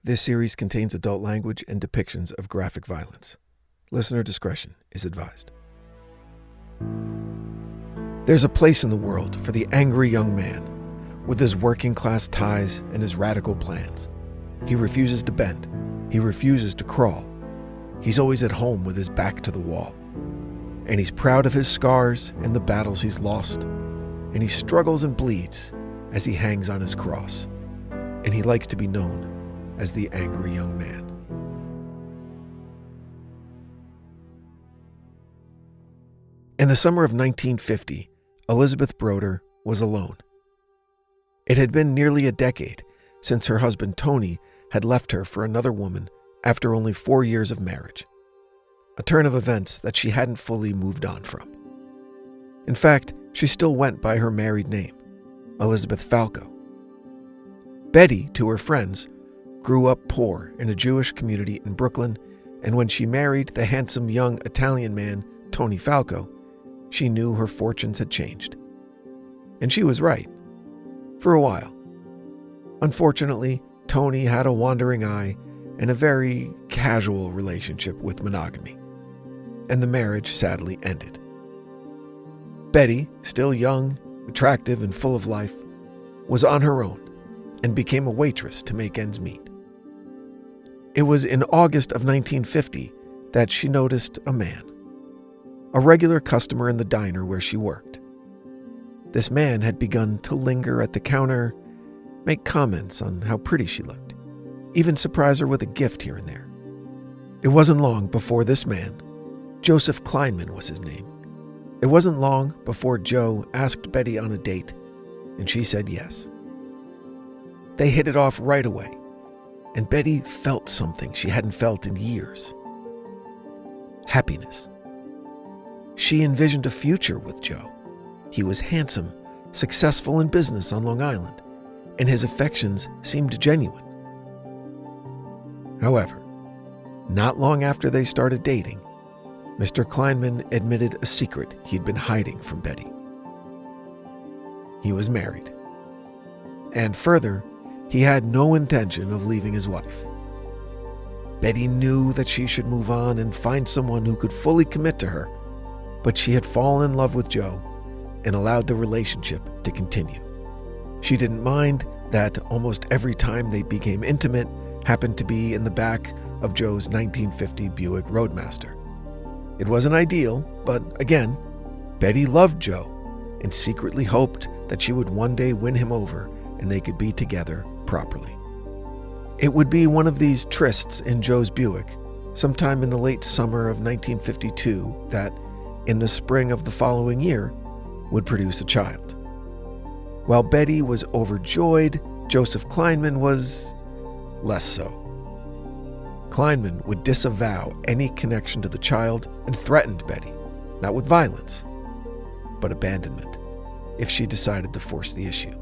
This series contains adult language and depictions of graphic violence. Listener discretion is advised. There's a place in the world for the angry young man with his working-class ties and his radical plans. He refuses to bend. He refuses to crawl. He's always at home with his back to the wall. And he's proud of his scars and the battles he's lost. And he struggles and bleeds as he hangs on his cross. And he likes to be known as the angry young man. In the summer of 1950, Elizabeth Broder was alone. It had been nearly a decade since her husband Tony had left her for another woman after only 4 years of marriage, a turn of events that she hadn't fully moved on from. In fact, she still went by her married name, Elizabeth Falco. Betty, to her friends, grew up poor in a Jewish community in Brooklyn, and when she married the handsome young Italian man, Tony Falco, she knew her fortunes had changed. And she was right. For a while. Unfortunately, Tony had a wandering eye and a very casual relationship with monogamy, and the marriage sadly ended. Betty, still young, attractive, and full of life, was on her own and became a waitress to make ends meet. It was in August of 1950 that she noticed a man, a regular customer in the diner where she worked. This man had begun to linger at the counter, make comments on how pretty she looked, even surprise her with a gift here and there. It wasn't long before this man, Joseph Kleinman was his name. It wasn't long before Joe asked Betty on a date, and she said yes. They hit it off right away, and Betty felt something she hadn't felt in years. Happiness. She envisioned a future with Joe. He was handsome, successful in business on Long Island, and his affections seemed genuine. However, not long after they started dating, Mr. Kleinman admitted a secret he'd been hiding from Betty. He was married. And further, he had no intention of leaving his wife. Betty knew that she should move on and find someone who could fully commit to her, but she had fallen in love with Joe and allowed the relationship to continue. She didn't mind that almost every time they became intimate happened to be in the back of Joe's 1950 Buick Roadmaster. It wasn't ideal, but again, Betty loved Joe and secretly hoped that she would one day win him over and they could be together properly. It would be one of these trysts in Joe's Buick, sometime in the late summer of 1952, that, in the spring of the following year, would produce a child. While Betty was overjoyed, Joseph Kleinman was less so. Kleinman would disavow any connection to the child and threatened Betty, not with violence, but abandonment, if she decided to force the issue.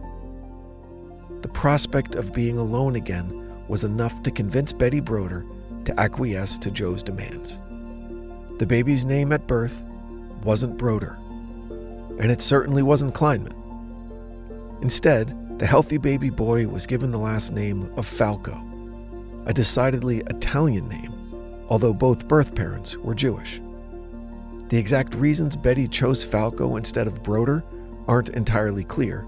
The prospect of being alone again was enough to convince Betty Broder to acquiesce to Joe's demands. The baby's name at birth wasn't Broder, and it certainly wasn't Kleinman. Instead, the healthy baby boy was given the last name of Falco, a decidedly Italian name, although both birth parents were Jewish. The exact reasons Betty chose Falco instead of Broder aren't entirely clear,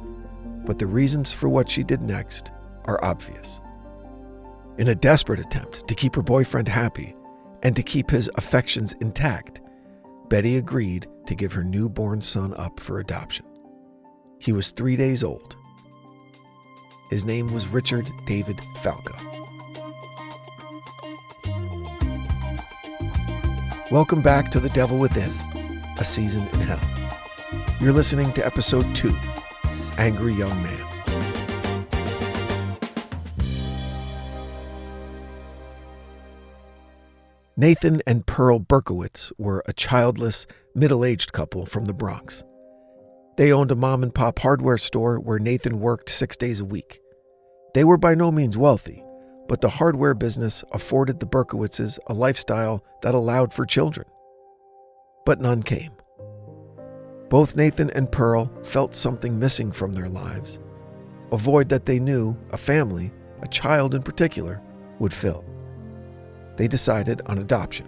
but the reasons for what she did next are obvious. In a desperate attempt to keep her boyfriend happy and to keep his affections intact, Betty agreed to give her newborn son up for adoption. He was 3 days old. His name was Richard David Falco. Welcome back to The Devil Within, A Season in Hell. You're listening to Episode 2, Angry Young Man. Nathan and Pearl Berkowitz were a childless, middle-aged couple from the Bronx. They owned a mom-and-pop hardware store where Nathan worked 6 days a week. They were by no means wealthy, but the hardware business afforded the Berkowitzes a lifestyle that allowed for children. But none came. Both Nathan and Pearl felt something missing from their lives, a void that they knew a family, a child in particular, would fill. They decided on adoption.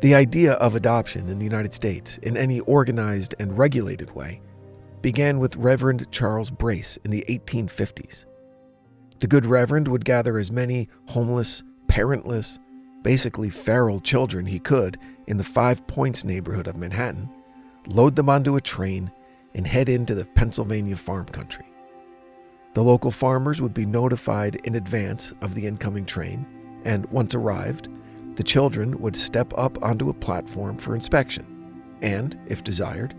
The idea of adoption in the United States in any organized and regulated way began with Reverend Charles Brace in the 1850s. The good Reverend would gather as many homeless, parentless, basically feral children he could in the 5 Points neighborhood of Manhattan, load them onto a train, and head into the Pennsylvania farm country. The local farmers would be notified in advance of the incoming train, and once arrived, the children would step up onto a platform for inspection and, if desired,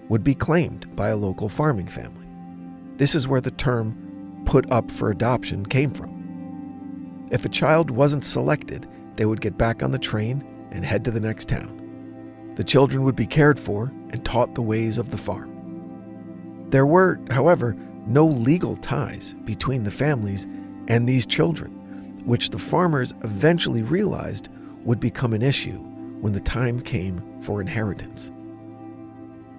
would be claimed by a local farming family. This is where the term "put up for adoption" came from. If a child wasn't selected, they would get back on the train and head to the next town. The children would be cared for and taught the ways of the farm. There were, however, no legal ties between the families and these children, which the farmers eventually realized would become an issue when the time came for inheritance.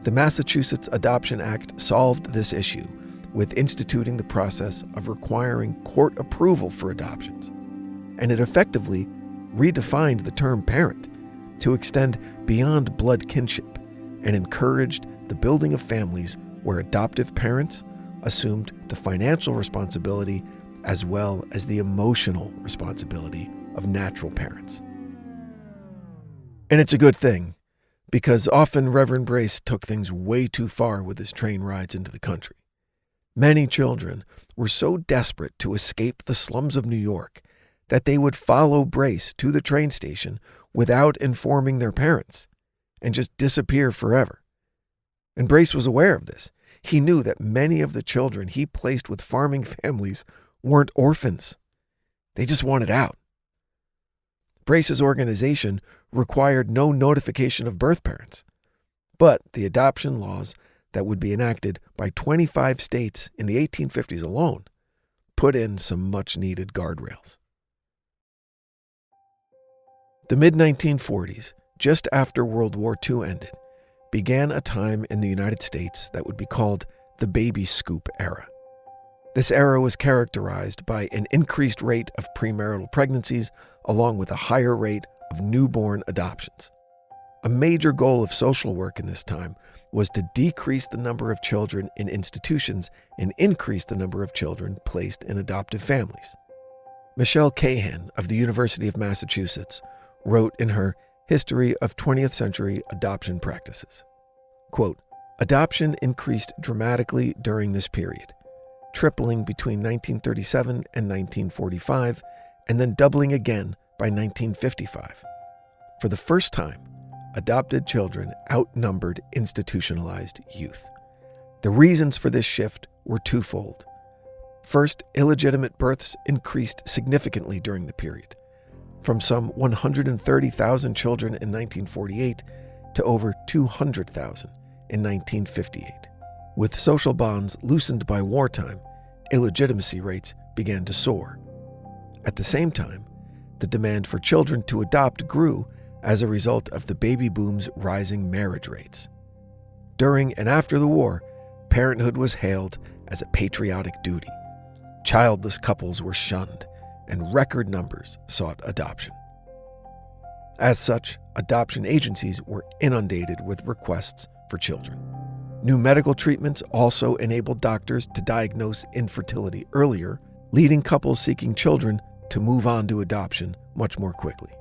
The Massachusetts Adoption Act solved this issue with instituting the process of requiring court approval for adoptions, and it effectively redefined the term parent to extend beyond blood kinship and encouraged the building of families where adoptive parents assumed the financial responsibility as well as the emotional responsibility of natural parents. And it's a good thing, because often Reverend Brace took things way too far with his train rides into the country. Many children were so desperate to escape the slums of New York that they would follow Brace to the train station without informing their parents and just disappear forever. And Brace was aware of this. He knew that many of the children he placed with farming families weren't orphans. They just wanted out. Brace's organization required no notification of birth parents, but the adoption laws that would be enacted by 25 states in the 1850s alone put in some much-needed guardrails. The mid-1940s, just after World War II ended, began a time in the United States that would be called the baby scoop era. This era was characterized by an increased rate of premarital pregnancies along with a higher rate of newborn adoptions. A major goal of social work in this time was to decrease the number of children in institutions and increase the number of children placed in adoptive families. Michelle Cahan of the University of Massachusetts wrote in her History of 20th Century Adoption Practices, quote, "Adoption increased dramatically during this period, tripling between 1937 and 1945, and then doubling again by 1955. For the first time, adopted children outnumbered institutionalized youth. The reasons for this shift were twofold. First, illegitimate births increased significantly during the period, from some 130,000 children in 1948 to over 200,000 in 1958. With social bonds loosened by wartime, illegitimacy rates began to soar. At the same time, the demand for children to adopt grew as a result of the baby boom's rising marriage rates. During and after the war, parenthood was hailed as a patriotic duty. Childless couples were shunned, and record numbers sought adoption. As such, adoption agencies were inundated with requests for children. New medical treatments also enabled doctors to diagnose infertility earlier, leading couples seeking children to move on to adoption much more quickly.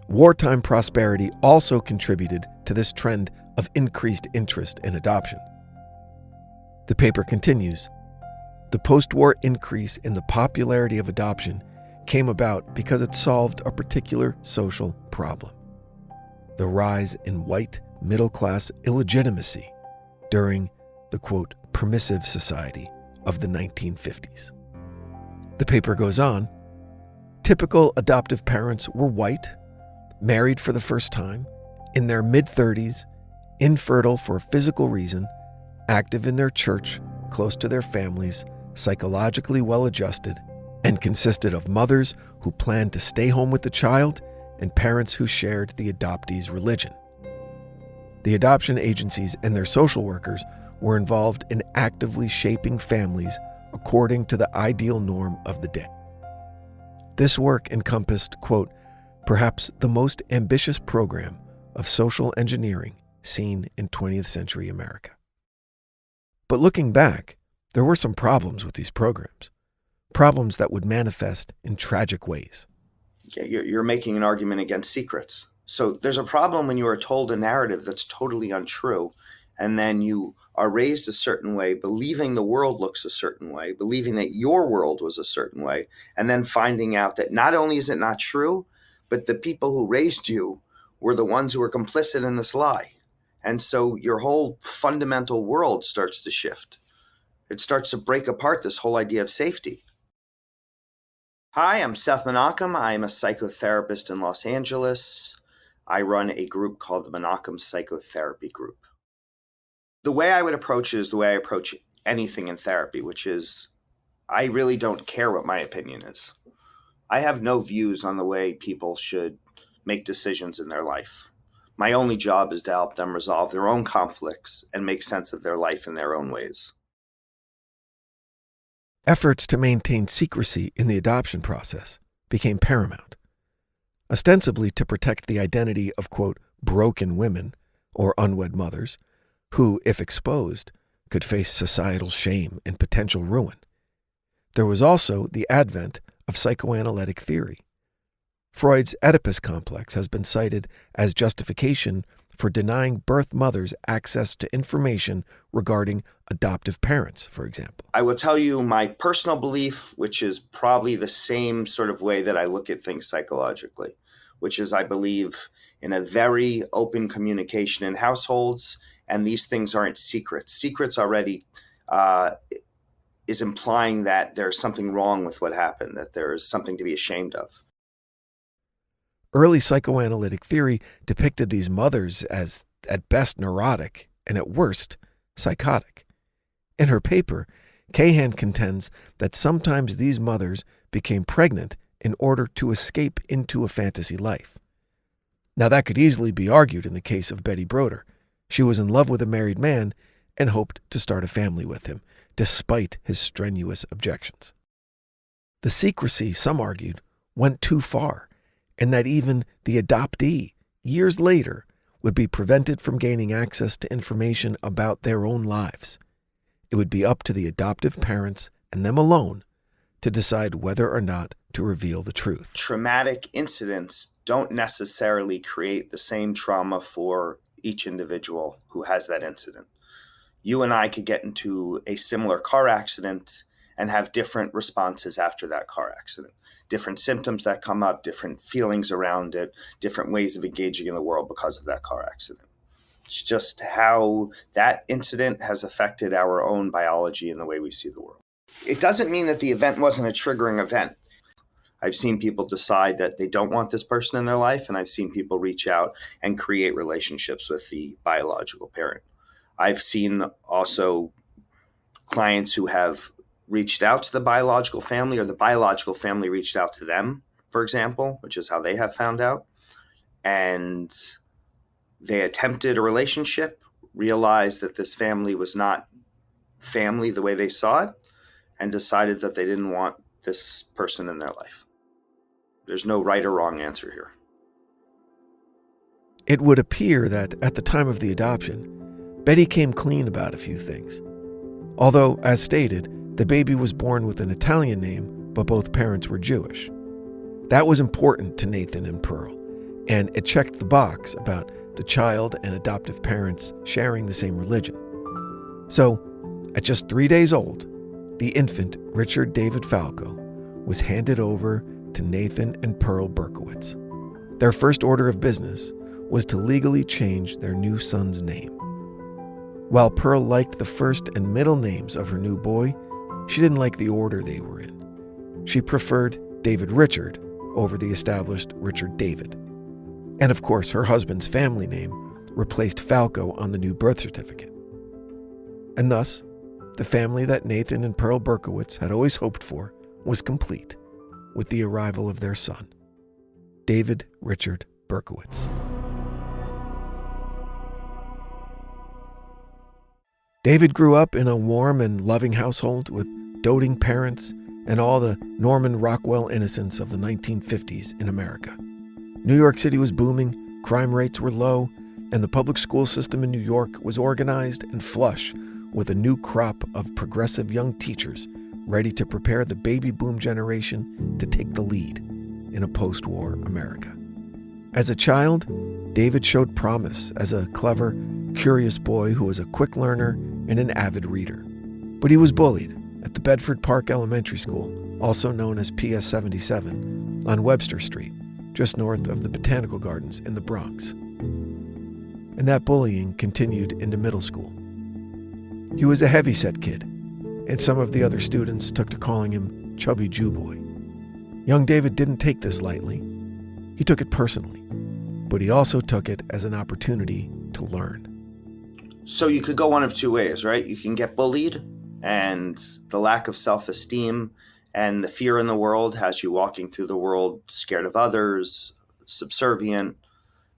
Wartime prosperity also contributed to this trend of increased interest in adoption. The paper continues, "The post-war increase in the popularity of adoption came about because it solved a particular social problem: the rise in white middle-class illegitimacy during the, quote, permissive society of the 1950s. The paper goes on, "Typical adoptive parents were white, married for the first time, in their mid-30s, infertile for a physical reason, active in their church, close to their families, psychologically well-adjusted, and consisted of mothers who planned to stay home with the child and parents who shared the adoptee's religion. The adoption agencies and their social workers were involved in actively shaping families according to the ideal norm of the day. This work encompassed, quote, perhaps the most ambitious program of social engineering seen in 20th century America. But looking back, there were some problems with these programs, problems that would manifest in tragic ways. You're making an argument against secrets. So there's a problem when you are told a narrative that's totally untrue, and then you are raised a certain way, believing the world looks a certain way, believing that your world was a certain way, and then finding out that not only is it not true, but the people who raised you were the ones who were complicit in this lie. And so your whole fundamental world starts to shift. It starts to break apart this whole idea of safety. Hi, I'm Seth Menachem. I'm a psychotherapist in Los Angeles. I run a group called the Menachem Psychotherapy Group. The way I would approach it is the way I approach anything in therapy, which is I really don't care what my opinion is. I have no views on the way people should make decisions in their life. My only job is to help them resolve their own conflicts and make sense of their life in their own ways. Efforts to maintain secrecy in the adoption process became paramount, ostensibly to protect the identity of, quote, broken women or unwed mothers who, if exposed, could face societal shame and potential ruin. There was also the advent of psychoanalytic theory. Freud's Oedipus complex has been cited as justification for denying birth mothers access to information regarding adoptive parents, for example. I will tell you my personal belief, which is probably the same sort of way that I look at things psychologically, which is I believe in a very open communication in households, and these things aren't secrets. Secrets already is implying that there's something wrong with what happened, that there's something to be ashamed of. Early psychoanalytic theory depicted these mothers as, at best, neurotic and at worst, psychotic. In her paper, Kahan contends that sometimes these mothers became pregnant in order to escape into a fantasy life. Now, that could easily be argued in the case of Betty Broder. She was in love with a married man and hoped to start a family with him, despite his strenuous objections. The secrecy, some argued, went too far, and that even the adoptee, years later, would be prevented from gaining access to information about their own lives. It would be up to the adoptive parents and them alone to decide whether or not to reveal the truth. Traumatic incidents don't necessarily create the same trauma for each individual who has that incident. You and I could get into a similar car accident and have different responses after that car accident. Different symptoms that come up, different feelings around it, different ways of engaging in the world because of that car accident. It's just how that incident has affected our own biology and the way we see the world. It doesn't mean that the event wasn't a triggering event. I've seen people decide that they don't want this person in their life, and I've seen people reach out and create relationships with the biological parent. I've seen also clients who have reached out to the biological family, or the biological family reached out to them, for example, which is how they have found out. And they attempted a relationship, realized that this family was not family the way they saw it, and decided that they didn't want this person in their life. There's no right or wrong answer here. It would appear that at the time of the adoption, Betty came clean about a few things. Although, as stated, the baby was born with an Italian name, but both parents were Jewish. That was important to Nathan and Pearl, and it checked the box about the child and adoptive parents sharing the same religion. So, at just 3 days old, the infant Richard David Falco was handed over to Nathan and Pearl Berkowitz. Their first order of business was to legally change their new son's name. While Pearl liked the first and middle names of her new boy, she didn't like the order they were in. She preferred David Richard over the established Richard David. And of course, her husband's family name replaced Falco on the new birth certificate. And thus, the family that Nathan and Pearl Berkowitz had always hoped for was complete with the arrival of their son, David Richard Berkowitz. David grew up in a warm and loving household with doting parents, and all the Norman Rockwell innocence of the 1950s in America. New York City was booming, crime rates were low, and the public school system in New York was organized and flush with a new crop of progressive young teachers ready to prepare the baby boom generation to take the lead in a post-war America. As a child, David showed promise as a clever, curious boy who was a quick learner and an avid reader. But he was bullied at the Bedford Park Elementary School, also known as PS 77, on Webster Street, just north of the Botanical Gardens in the Bronx. And that bullying continued into middle school. He was a heavyset kid, and some of the other students took to calling him Chubby Jew Boy. Young David didn't take this lightly. He took it personally, but he also took it as an opportunity to learn. So you could go one of two ways, right? You can get bullied, and the lack of self-esteem and the fear in the world has you walking through the world scared of others, subservient,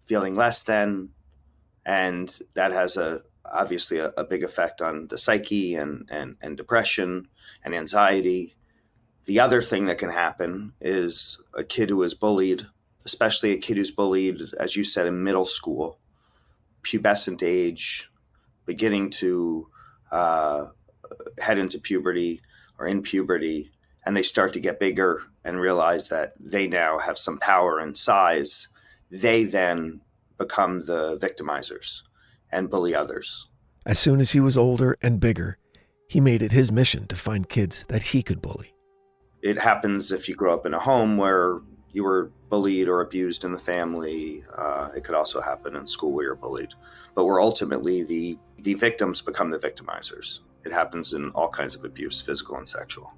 feeling less than, and that has obviously a big effect on the psyche and depression and anxiety. The other thing that can happen is a kid who is bullied, especially a kid who's bullied, as you said, in middle school, pubescent age, beginning to head into puberty or in puberty, and they start to get bigger and realize that they now have some power and size. They then become the victimizers and bully others. As soon as he was older and bigger, he made it his mission to find kids that he could bully. It happens if you grow up in a home where you were bullied or abused in the family. It could also happen in school where you're bullied. But where ultimately the victims become the victimizers. It happens in all kinds of abuse, physical and sexual.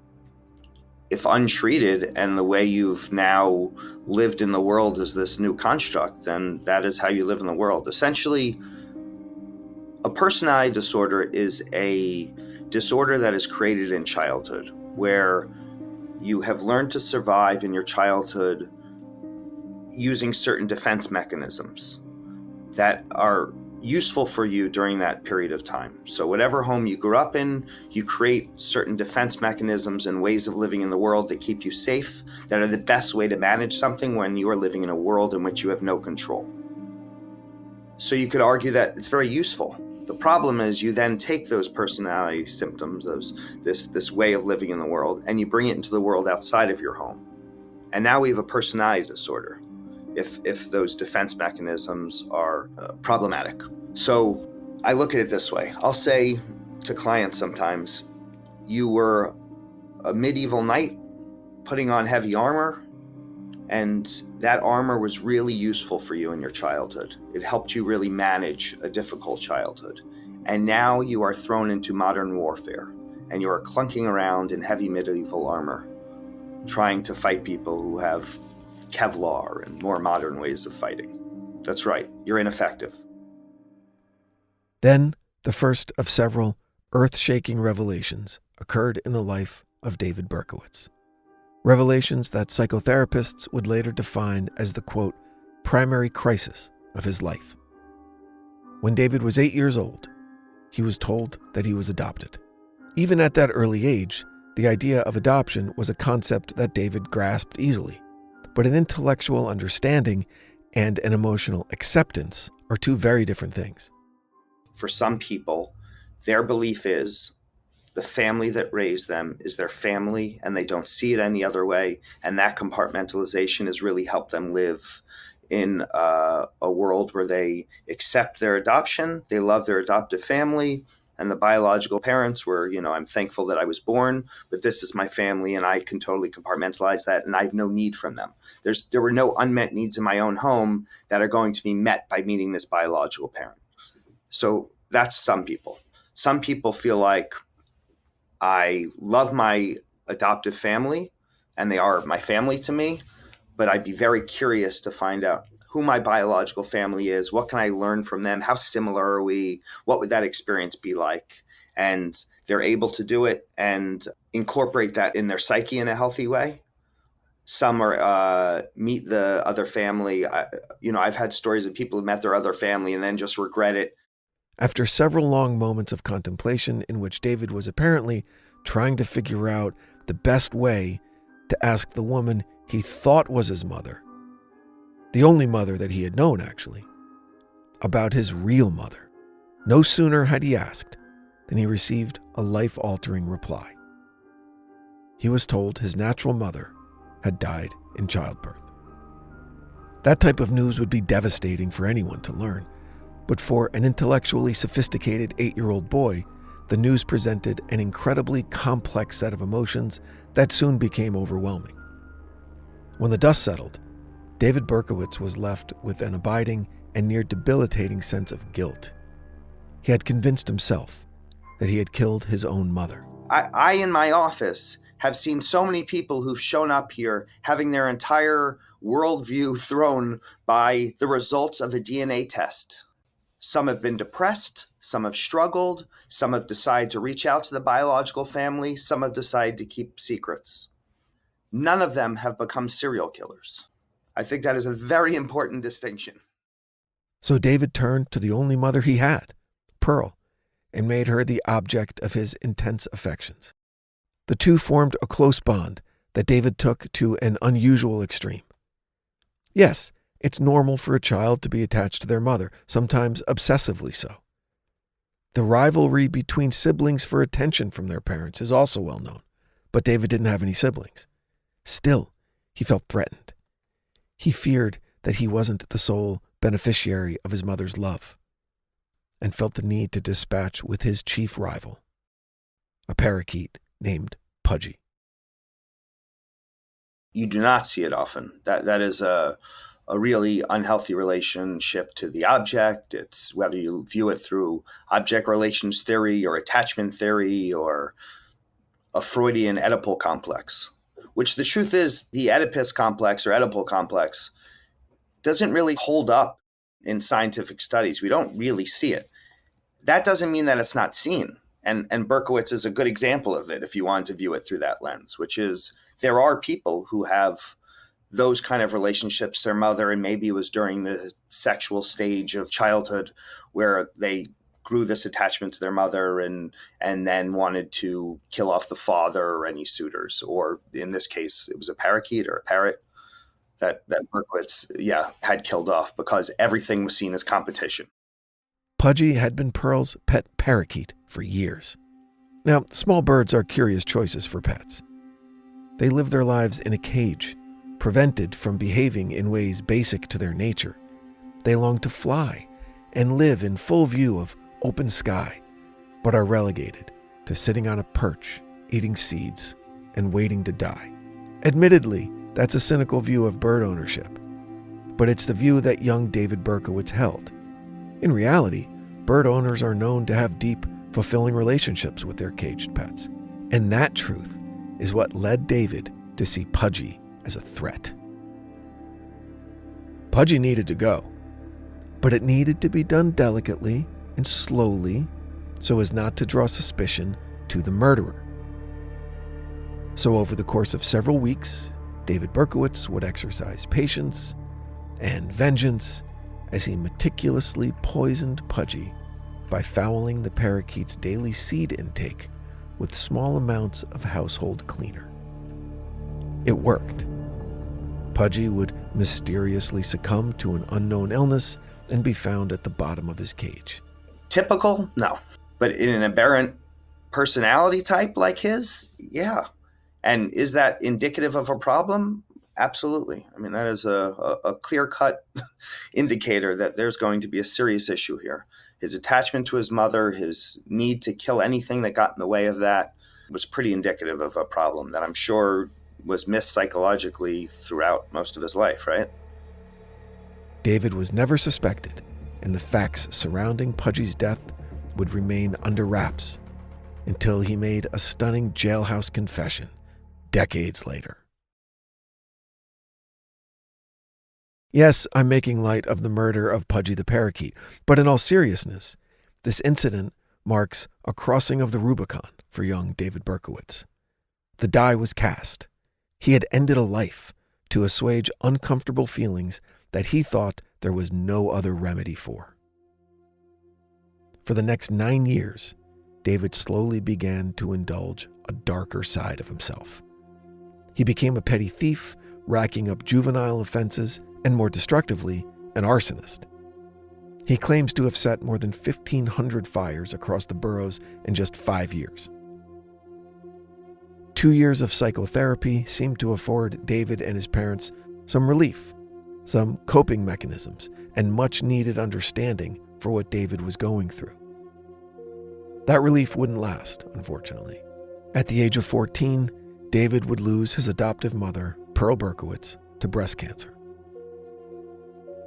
If untreated and the way you've now lived in the world is this new construct, then that is how you live in the world. Essentially, a personality disorder is a disorder that is created in childhood, where you have learned to survive in your childhood using certain defense mechanisms that are useful for you during that period of time. So whatever home you grew up in, you create certain defense mechanisms and ways of living in the world that keep you safe, that are the best way to manage something when you are living in a world in which you have no control. So you could argue that it's very useful. The problem is you then take those personality symptoms, this way of living in the world, and you bring it into the world outside of your home. And now we have a personality disorder if those defense mechanisms are problematic. So I look at it this way. I'll say to clients sometimes, you were a medieval knight putting on heavy armor, and that armor was really useful for you in your childhood. It helped you really manage a difficult childhood. And now you are thrown into modern warfare, and you are clunking around in heavy medieval armor, trying to fight people who have Kevlar and more modern ways of fighting. That's right, you're ineffective. Then, the first of several earth-shaking revelations occurred in the life of David Berkowitz. Revelations that psychotherapists would later define as the, quote, primary crisis of his life. When David was 8 years old, he was told that he was adopted. Even at that early age, the idea of adoption was a concept that David grasped easily, but an intellectual understanding and an emotional acceptance are two very different things. For some people, their belief is the family that raised them is their family and they don't see it any other way. And that compartmentalization has really helped them live in a world where they accept their adoption, they love their adoptive family, and the biological parents were, I'm thankful that I was born, but this is my family and I can totally compartmentalize that and I have no need from them. There were no unmet needs in my own home that are going to be met by meeting this biological parent. So that's some people. Some people feel like I love my adoptive family and they are my family to me, but I'd be very curious to find out who my biological family is, what can I learn from them, how similar are we, what would that experience be like? And they're able to do it and incorporate that in their psyche in a healthy way. Some are meet the other family. I've had stories of people who met their other family and then just regret it. After several long moments of contemplation in which David was apparently trying to figure out the best way to ask the woman he thought was his mother, the only mother that he had known actually, about his real mother. No sooner had he asked than he received a life-altering reply. He was told his natural mother had died in childbirth. That type of news would be devastating for anyone to learn, but for an intellectually sophisticated 8-year-old boy, the news presented an incredibly complex set of emotions that soon became overwhelming. When the dust settled, David Berkowitz was left with an abiding and near debilitating sense of guilt. He had convinced himself that he had killed his own mother. I in my office have seen so many people who've shown up here having their entire worldview thrown by the results of a DNA test. Some have been depressed, some have struggled, some have decided to reach out to the biological family, some have decided to keep secrets. None of them have become serial killers. I think that is a very important distinction. So David turned to the only mother he had, Pearl, and made her the object of his intense affections. The two formed a close bond that David took to an unusual extreme. Yes, it's normal for a child to be attached to their mother, sometimes obsessively so. The rivalry between siblings for attention from their parents is also well known, but David didn't have any siblings. Still, he felt threatened. He feared that he wasn't the sole beneficiary of his mother's love, and felt the need to dispatch with his chief rival, a parakeet named Pudgy. You do not see it often. That is a really unhealthy relationship to the object. It's whether you view it through object relations theory or attachment theory or a Freudian Oedipal complex, which the truth is the Oedipus complex or Oedipal complex doesn't really hold up in scientific studies. We don't really see it. That doesn't mean that it's not seen. And Berkowitz is a good example of it if you want to view it through that lens, which is there are people who have those kind of relationships to their mother, and maybe it was during the sexual stage of childhood where they grew this attachment to their mother and then wanted to kill off the father or any suitors. Or in this case, it was a parakeet or a parrot that Berkowitz, had killed off because everything was seen as competition. Pudgy had been Pearl's pet parakeet for years. Now, small birds are curious choices for pets. They live their lives in a cage, prevented from behaving in ways basic to their nature. They long to fly and live in full view of open sky, but are relegated to sitting on a perch, eating seeds, and waiting to die. Admittedly, that's a cynical view of bird ownership, but it's the view that young David Berkowitz held. In reality, bird owners are known to have deep, fulfilling relationships with their caged pets. And that truth is what led David to see Pudgy as a threat. Pudgy needed to go, but it needed to be done delicately and slowly so as not to draw suspicion to the murderer. So over the course of several weeks, David Berkowitz would exercise patience and vengeance as he meticulously poisoned Pudgy by fouling the parakeet's daily seed intake with small amounts of household cleaner. It worked. Pudgy would mysteriously succumb to an unknown illness and be found at the bottom of his cage. Typical? No. But in an aberrant personality type like his? Yeah. And is that indicative of a problem? Absolutely. I mean, that is a clear-cut indicator that there's going to be a serious issue here. His attachment to his mother, his need to kill anything that got in the way of that was pretty indicative of a problem that I'm sure was missed psychologically throughout most of his life, right? David was never suspected, and the facts surrounding Pudgy's death would remain under wraps until he made a stunning jailhouse confession decades later. Yes, I'm making light of the murder of Pudgy the parakeet, but in all seriousness, this incident marks a crossing of the Rubicon for young David Berkowitz. The die was cast. He had ended a life to assuage uncomfortable feelings that he thought there was no other remedy for. For the next 9 years, David slowly began to indulge a darker side of himself. He became a petty thief, racking up juvenile offenses, and more destructively, an arsonist. He claims to have set more than 1,500 fires across the boroughs in just 5 years. 2 years of psychotherapy seemed to afford David and his parents some relief, some coping mechanisms, and much-needed understanding for what David was going through. That relief wouldn't last, unfortunately. At the age of 14, David would lose his adoptive mother, Pearl Berkowitz, to breast cancer.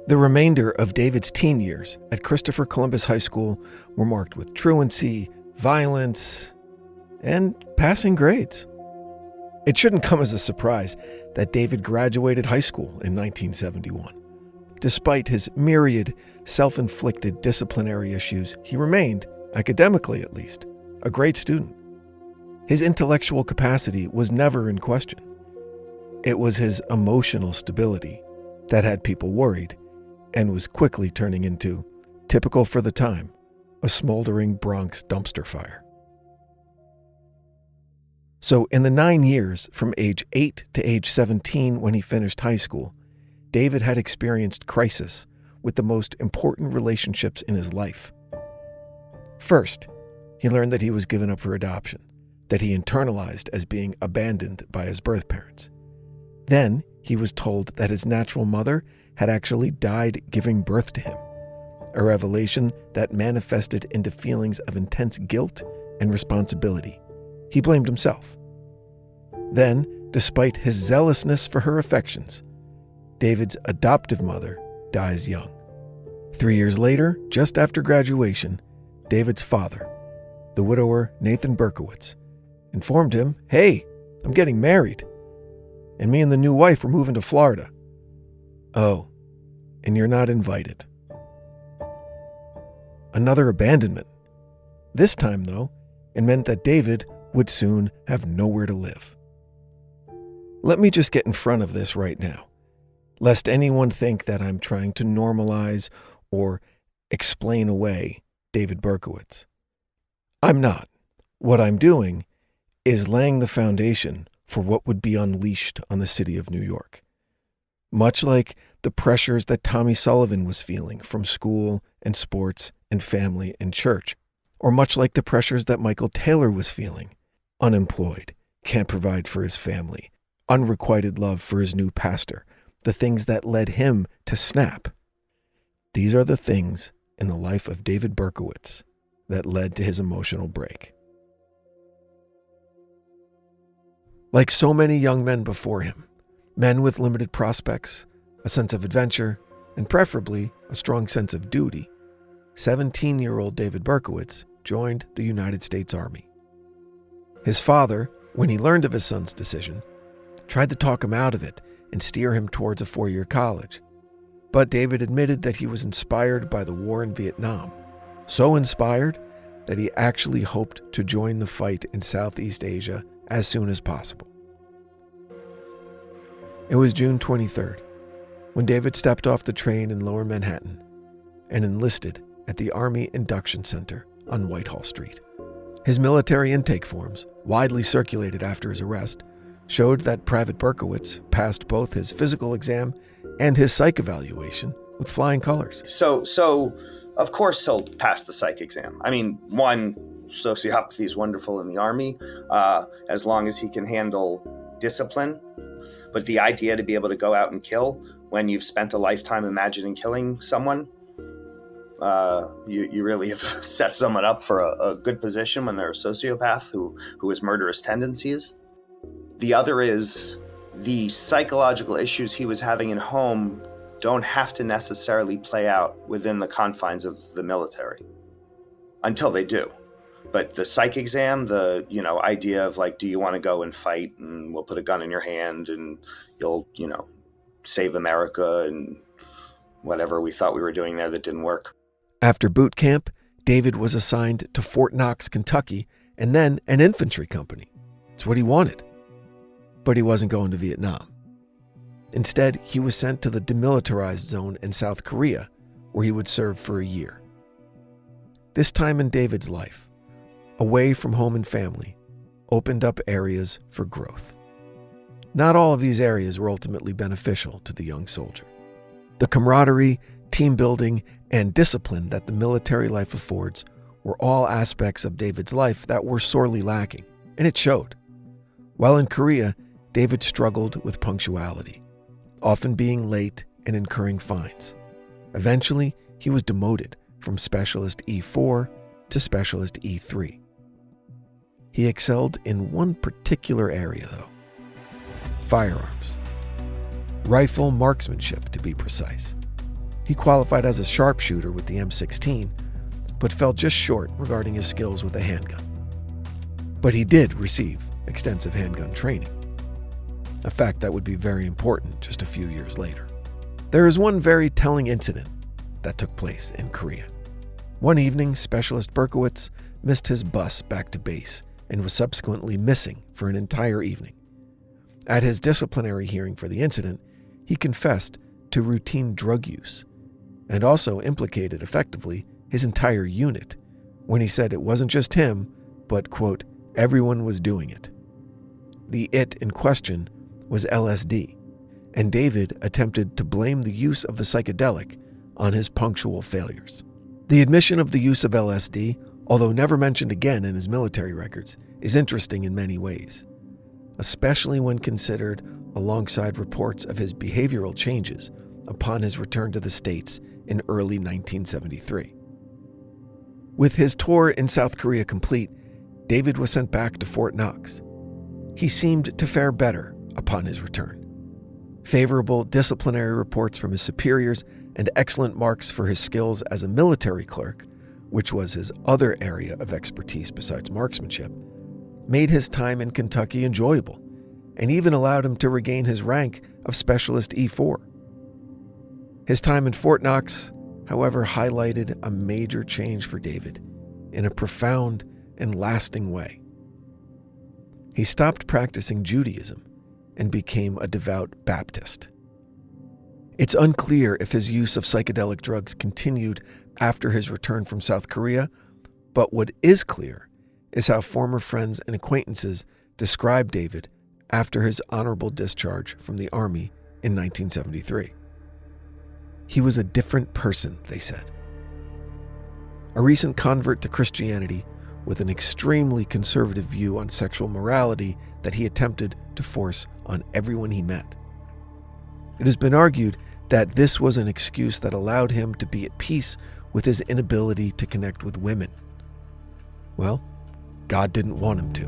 The remainder of David's teen years at Christopher Columbus High School were marked with truancy, violence, and passing grades. It shouldn't come as a surprise that David graduated high school in 1971. Despite his myriad self-inflicted disciplinary issues, he remained, academically at least, a great student. His intellectual capacity was never in question. It was his emotional stability that had people worried and was quickly turning into, typical for the time, a smoldering Bronx dumpster fire. So in the 9 years from age 8 to age 17 when he finished high school, David had experienced crisis with the most important relationships in his life. First, he learned that he was given up for adoption, that he internalized as being abandoned by his birth parents. Then he was told that his natural mother had actually died giving birth to him, a revelation that manifested into feelings of intense guilt and responsibility. He blamed himself. Then, despite his zealousness for her affections, David's adoptive mother dies young. 3 years later, just after graduation, David's father, the widower Nathan Berkowitz, informed him, "Hey, I'm getting married, and me and the new wife are moving to Florida. Oh, and you're not invited." Another abandonment. This time, though, it meant that David would soon have nowhere to live. Let me just get in front of this right now, lest anyone think that I'm trying to normalize or explain away David Berkowitz. I'm not. What I'm doing is laying the foundation for what would be unleashed on the city of New York. Much like the pressures that Tommy Sullivan was feeling from school and sports and family and church, or much like the pressures that Michael Taylor was feeling, unemployed, can't provide for his family, unrequited love for his new pastor, the things that led him to snap. These are the things in the life of David Berkowitz that led to his emotional break. Like so many young men before him, men with limited prospects, a sense of adventure, and preferably a strong sense of duty, 17-year-old David Berkowitz joined the United States Army. His father, when he learned of his son's decision, tried to talk him out of it and steer him towards a 4-year college. But David admitted that he was inspired by the war in Vietnam, so inspired that he actually hoped to join the fight in Southeast Asia as soon as possible. It was June 23rd, when David stepped off the train in Lower Manhattan and enlisted at the Army Induction Center on Whitehall Street. His military intake forms, widely circulated after his arrest, showed that Private Berkowitz passed both his physical exam and his psych evaluation with flying colors. So of course he'll pass the psych exam. I mean, one, sociopathy is wonderful in the Army, as long as he can handle discipline. But the idea to be able to go out and kill when you've spent a lifetime imagining killing someone, you really have set someone up for a good position when they're a sociopath who has murderous tendencies. The other is the psychological issues he was having at home don't have to necessarily play out within the confines of the military until they do. But the psych exam, the idea of like, do you want to go and fight, and we'll put a gun in your hand and you'll save America and whatever we thought we were doing there that didn't work. After boot camp, David was assigned to Fort Knox, Kentucky, and then an infantry company. It's what he wanted. But he wasn't going to Vietnam. Instead, he was sent to the demilitarized zone in South Korea, where he would serve for a year. This time in David's life, away from home and family, opened up areas for growth. Not all of these areas were ultimately beneficial to the young soldier. The camaraderie, team building, and discipline that the military life affords were all aspects of David's life that were sorely lacking, and it showed. While in Korea, David struggled with punctuality, often being late and incurring fines. Eventually, he was demoted from Specialist E4 to Specialist E3. He excelled in one particular area, though: firearms. Rifle marksmanship, to be precise. He qualified as a sharpshooter with the M16, but fell just short regarding his skills with a handgun. But he did receive extensive handgun training, a fact that would be very important just a few years later. There is one very telling incident that took place in Korea. One evening, Specialist Berkowitz missed his bus back to base and was subsequently missing for an entire evening. At his disciplinary hearing for the incident, he confessed to routine drug use and also implicated effectively his entire unit when he said it wasn't just him, but, quote, everyone was doing it. The it in question was LSD, and David attempted to blame the use of the psychedelic on his punctual failures. The admission of the use of LSD, although never mentioned again in his military records, is interesting in many ways, especially when considered alongside reports of his behavioral changes upon his return to the States in early 1973. With his tour in South Korea complete, David was sent back to Fort Knox. He seemed to fare better upon his return. Favorable disciplinary reports from his superiors and excellent marks for his skills as a military clerk, which was his other area of expertise besides marksmanship, made his time in Kentucky enjoyable and even allowed him to regain his rank of Specialist E4. His time in Fort Knox, however, highlighted a major change for David in a profound and lasting way. He stopped practicing Judaism and became a devout Baptist. It's unclear if his use of psychedelic drugs continued after his return from South Korea, but what is clear is how former friends and acquaintances described David after his honorable discharge from the Army in 1973. He was a different person, they said. A recent convert to Christianity with an extremely conservative view on sexual morality that he attempted to force on everyone he met. It has been argued that this was an excuse that allowed him to be at peace with his inability to connect with women. Well, God didn't want him to.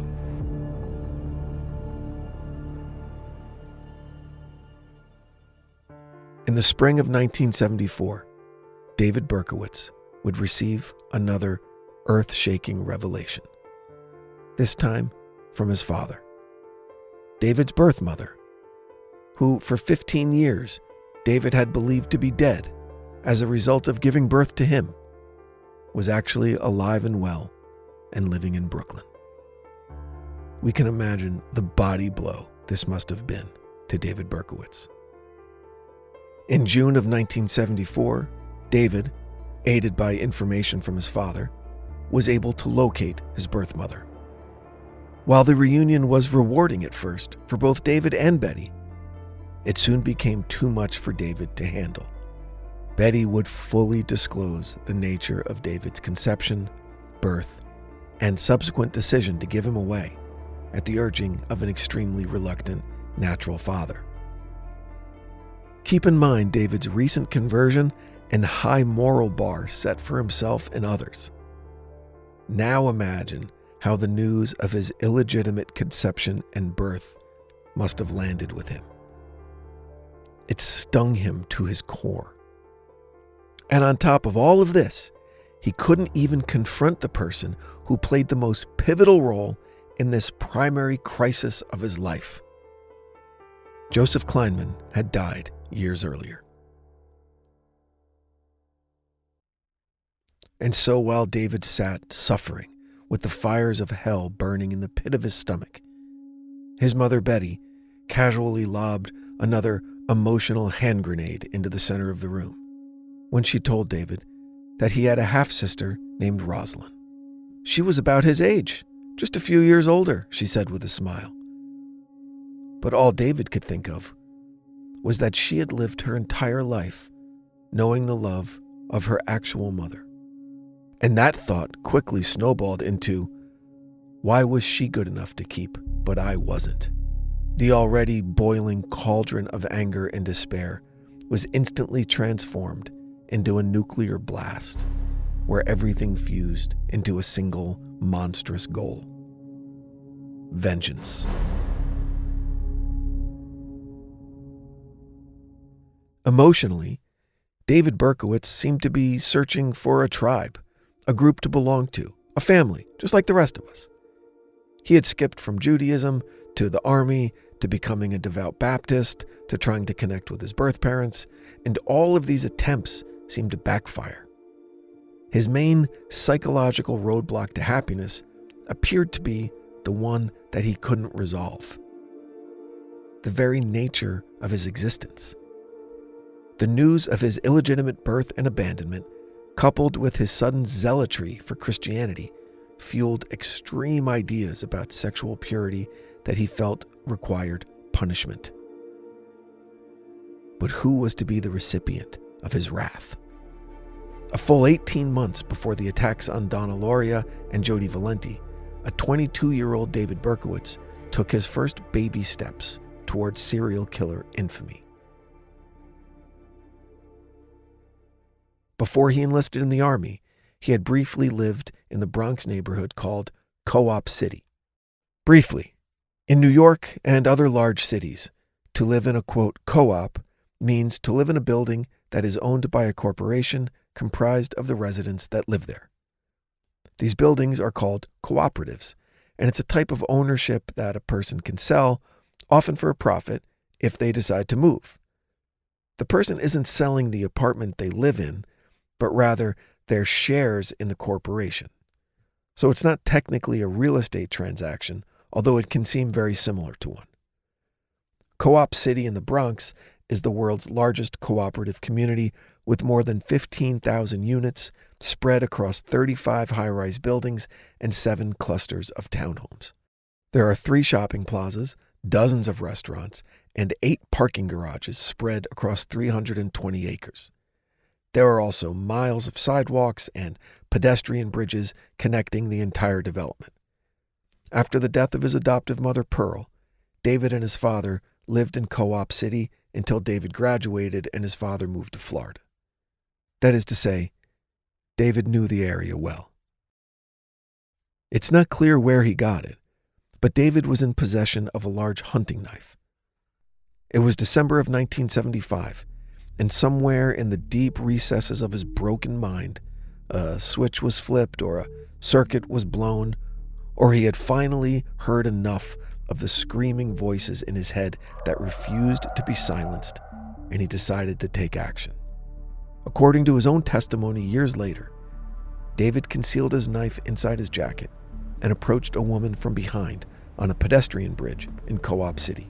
In the spring of 1974, David Berkowitz would receive another earth-shaking revelation, this time from his father. David's birth mother, who for 15 years David had believed to be dead as a result of giving birth to him, was actually alive and well and living in Brooklyn. We can imagine the body blow this must have been to David Berkowitz. In June of 1974, David, aided by information from his father, was able to locate his birth mother. While the reunion was rewarding at first for both David and Betty, it soon became too much for David to handle. Betty would fully disclose the nature of David's conception, birth, and subsequent decision to give him away at the urging of an extremely reluctant natural father. Keep in mind David's recent conversion and high moral bar set for himself and others. Now imagine how the news of his illegitimate conception and birth must have landed with him. It stung him to his core. And on top of all of this, he couldn't even confront the person who played the most pivotal role in this primary crisis of his life. Joseph Kleinman had died years earlier. And so while David sat suffering with the fires of hell burning in the pit of his stomach, his mother Betty casually lobbed another emotional hand grenade into the center of the room when she told David that he had a half-sister named Rosalind. She was about his age, just a few years older, she said with a smile. But all David could think of was that she had lived her entire life knowing the love of her actual mother. And that thought quickly snowballed into, why was she good enough to keep, but I wasn't? The already boiling cauldron of anger and despair was instantly transformed into a nuclear blast, where everything fused into a single monstrous goal: vengeance. Emotionally, David Berkowitz seemed to be searching for a tribe, a group to belong to, a family, just like the rest of us. He had skipped from Judaism to the army to becoming a devout Baptist to trying to connect with his birth parents, and all of these attempts seemed to backfire. His main psychological roadblock to happiness appeared to be the one that he couldn't resolve: the very nature of his existence. The news of his illegitimate birth and abandonment, coupled with his sudden zealotry for Christianity, fueled extreme ideas about sexual purity that he felt required punishment. But who was to be the recipient of his wrath? A full 18 months before the attacks on Donna Lauria and Jody Valenti, a 22-year-old David Berkowitz took his first baby steps towards serial killer infamy. Before he enlisted in the Army, he had briefly lived in the Bronx neighborhood called Co-op City. Briefly, in New York and other large cities, to live in a, quote, co-op means to live in a building that is owned by a corporation comprised of the residents that live there. These buildings are called cooperatives, and it's a type of ownership that a person can sell, often for a profit, if they decide to move. The person isn't selling the apartment they live in, but rather their shares in the corporation. So it's not technically a real estate transaction, although it can seem very similar to one. Co-op City in the Bronx is the world's largest cooperative community, with more than 15,000 units spread across 35 high-rise buildings and 7 clusters of townhomes. There are 3 shopping plazas, dozens of restaurants, and 8 parking garages spread across 320 acres. There are also miles of sidewalks and pedestrian bridges connecting the entire development. After the death of his adoptive mother, Pearl, David and his father lived in Co-op City until David graduated and his father moved to Florida. That is to say, David knew the area well. It's not clear where he got it, but David was in possession of a large hunting knife. It was December of 1975, and somewhere in the deep recesses of his broken mind, a switch was flipped or a circuit was blown, or he had finally heard enough of the screaming voices in his head that refused to be silenced, and he decided to take action. According to his own testimony years later, David concealed his knife inside his jacket and approached a woman from behind on a pedestrian bridge in Co-op City.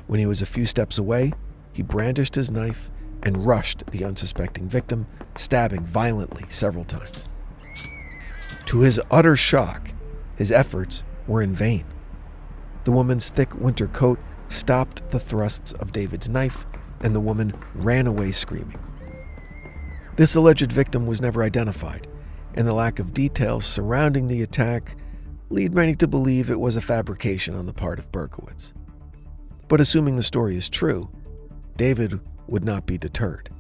When he was a few steps away, he brandished his knife and rushed the unsuspecting victim, stabbing violently several times. To his utter shock, his efforts were in vain. The woman's thick winter coat stopped the thrusts of David's knife, and the woman ran away screaming. This alleged victim was never identified, and the lack of details surrounding the attack lead many to believe it was a fabrication on the part of Berkowitz. But assuming the story is true, David would not be deterred.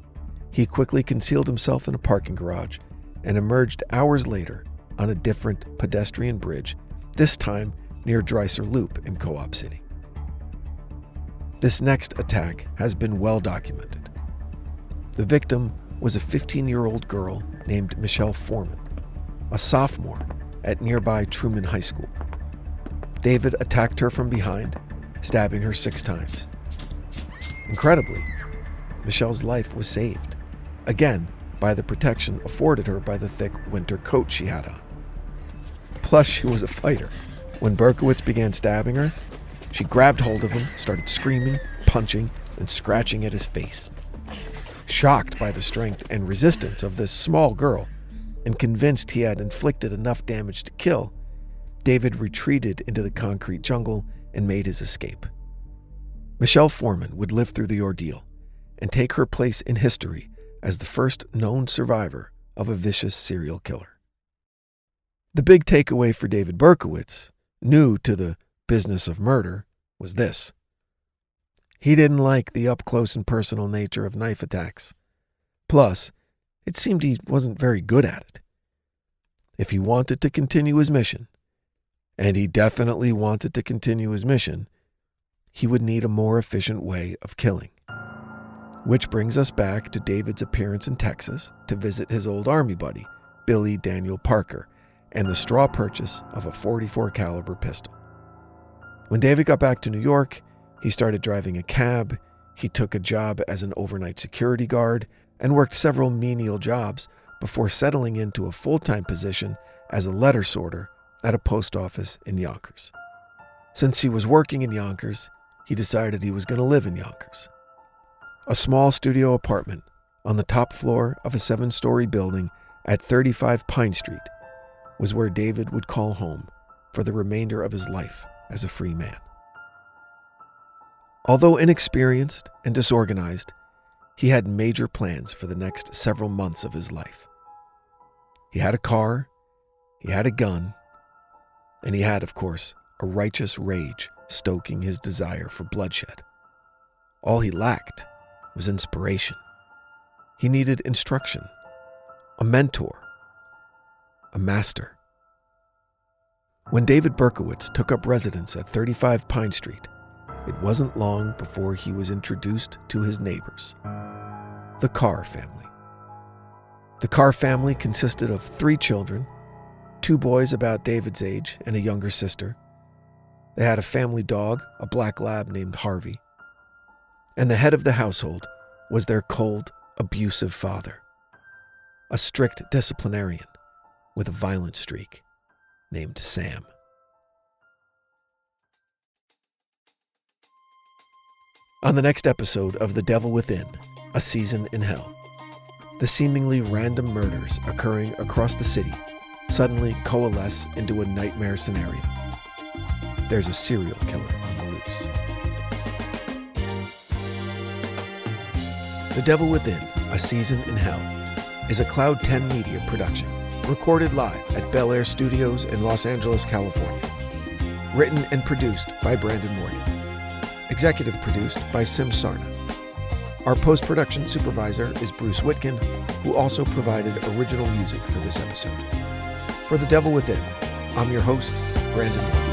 He quickly concealed himself in a parking garage and emerged hours later on a different pedestrian bridge, this time near Dreiser Loop in Co-op City. This next attack has been well documented. The victim was a 15-year-old girl named Michelle Foreman, a sophomore at nearby Truman High School. David attacked her from behind, stabbing her 6 times. Incredibly, Michelle's life was saved, again by the protection afforded her by the thick winter coat she had on. Plus, she was a fighter. When Berkowitz began stabbing her, she grabbed hold of him, started screaming, punching, and scratching at his face. Shocked by the strength and resistance of this small girl, and convinced he had inflicted enough damage to kill, David retreated into the concrete jungle and made his escape. Michelle Foreman would live through the ordeal and take her place in history as the first known survivor of a vicious serial killer. The big takeaway for David Berkowitz, new to the business of murder, was this. He didn't like the up-close and personal nature of knife attacks. Plus, it seemed he wasn't very good at it. If he wanted to continue his mission, and he definitely wanted to continue his mission, he would need a more efficient way of killing. Which brings us back to David's appearance in Texas to visit his old Army buddy, Billy Daniel Parker, and the straw purchase of a .44 caliber pistol. When David got back to New York, he started driving a cab, he took a job as an overnight security guard, and worked several menial jobs before settling into a full-time position as a letter sorter at a post office in Yonkers. Since he was working in Yonkers, he decided he was going to live in Yonkers. A small studio apartment on the top floor of a 7-story building at 35 Pine Street was where David would call home for the remainder of his life as a free man. Although inexperienced and disorganized, he had major plans for the next several months of his life. He had a car, he had a gun, and he had, of course, a righteous rage stoking his desire for bloodshed. All he lacked was inspiration. He needed instruction, a mentor, a master. When David Berkowitz took up residence at 35 Pine Street, it wasn't long before he was introduced to his neighbors, the Carr family. The Carr family consisted of 3 children, 2 boys about David's age and a younger sister. They had a family dog, a black lab named Harvey. And the head of the household was their cold, abusive father, a strict disciplinarian with a violent streak named Sam. On the next episode of The Devil Within, A Season in Hell, the seemingly random murders occurring across the city suddenly coalesce into a nightmare scenario. There's a serial killer on the loose. The Devil Within, A Season in Hell is a Cloud 10 Media production, recorded live at Bel Air Studios in Los Angeles, California. Written and produced by Brandon Morgan. Executive produced by Sim Sarna. Our post-production supervisor is Bruce Whitkin, who also provided original music for this episode. For The Devil Within, I'm your host, Brandon Morgan.